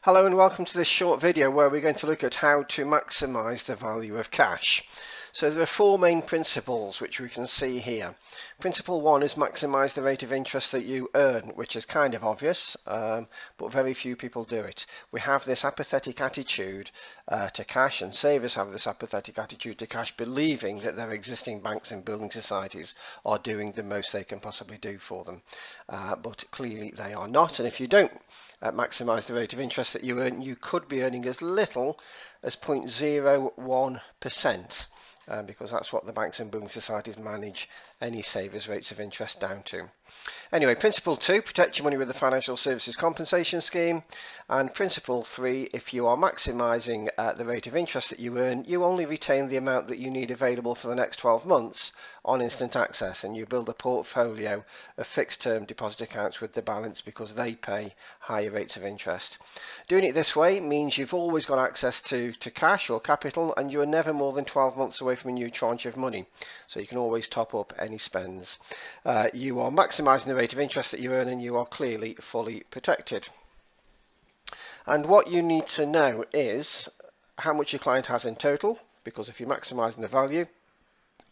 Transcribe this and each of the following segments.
Hello and welcome to this short video where we're going to look at how to maximize the value of cash. So there are four main principles which we can see here. Principle one is maximize the rate of interest that you earn, which is kind of obvious, but very few people do it. We have this apathetic attitude to cash, and savers have this apathetic attitude to cash, believing that their existing banks and building societies are doing the most they can possibly do for them. But clearly they are not, and if you don't maximize the rate of interest that you earn, you could be earning as little as 0.01%. Because that's what the banks and building societies manage any savers' rates of interest down to. Anyway, principle two, protect your money with the Financial Services Compensation Scheme. And principle three, if you are maximising the rate of interest that you earn, you only retain the amount that you need available for the next 12 months on instant access, and you build a portfolio of fixed term deposit accounts with the balance because they pay higher rates of interest. Doing it this way means you've always got access to cash or capital, and you are never more than 12 months away from a new tranche of money, so you can always top up any spends. You are maximising the rate of interest that you earn, and you are clearly fully protected. And what you need to know is how much your client has in total, because if you're maximising the value,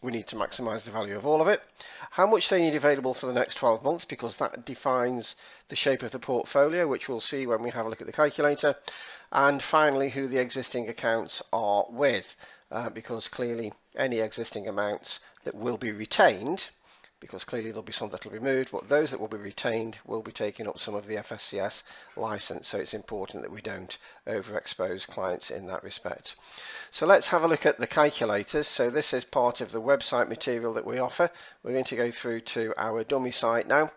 we need to maximise the value of all of it. How much they need available for the next 12 months, because that defines the shape of the portfolio, which we'll see when we have a look at the calculator. And finally, who the existing accounts are with, because clearly any existing amounts that will be retained, because clearly there'll be some that will be moved, but those that will be retained will be taking up some of the FSCS license, so it's important that we don't overexpose clients in that respect. So let's have a look at the calculators. So this is part of the website material that we offer. We're going to go through to our dummy site now,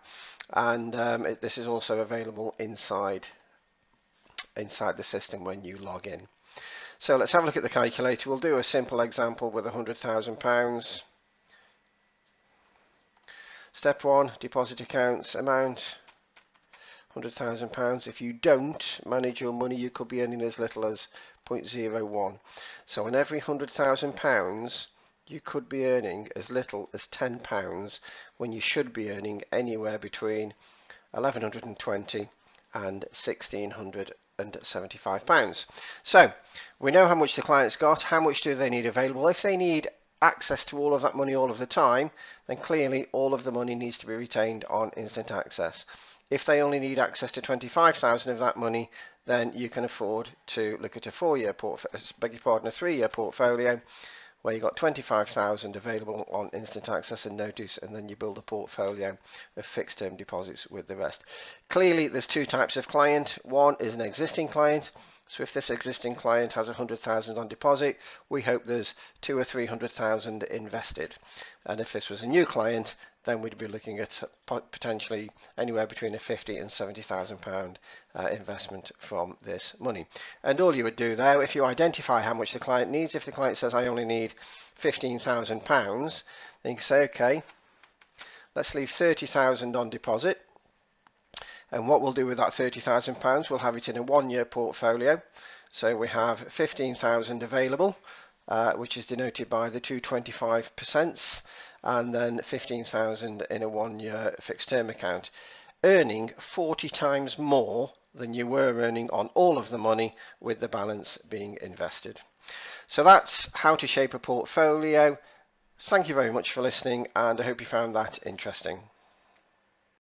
and this is also available inside the system when you log in. So let's have a look at the calculator. We'll do a simple example with £100,000. Step one, deposit accounts amount, £100,000. If you don't manage your money, you could be earning as little as 0.01. So on every £100,000, you could be earning as little as £10 when you should be earning anywhere between £1,120 and £1,675. So we know how much the client's got. How much do they need available? If they need access to all of that money all of the time, then clearly all of the money needs to be retained on instant access. If they only need access to 25,000 of that money, then you can afford to look at a 3-year portfolio where you've got 25,000 available on instant access and notice, and then you build a portfolio of fixed term deposits with the rest. Clearly there's two types of client. One is an existing client. So if this existing client has 100,000 on deposit, we hope there's 200,000 or 300,000 invested. And if this was a new client, then we'd be looking at potentially anywhere between a £50,000 and £70,000 investment from this money. And all you would do there, if you identify how much the client needs, if the client says I only need £15,000, then you can say, okay, let's leave 30,000 on deposit. And what we'll do with that £30,000, we'll have it in a 1-year portfolio. So we have 15,000 available, which is denoted by the 225%, and then 15,000 in a 1-year fixed term account, earning 40 times more than you were earning on all of the money with the balance being invested. So that's how to shape a portfolio. Thank you very much for listening, and I hope you found that interesting.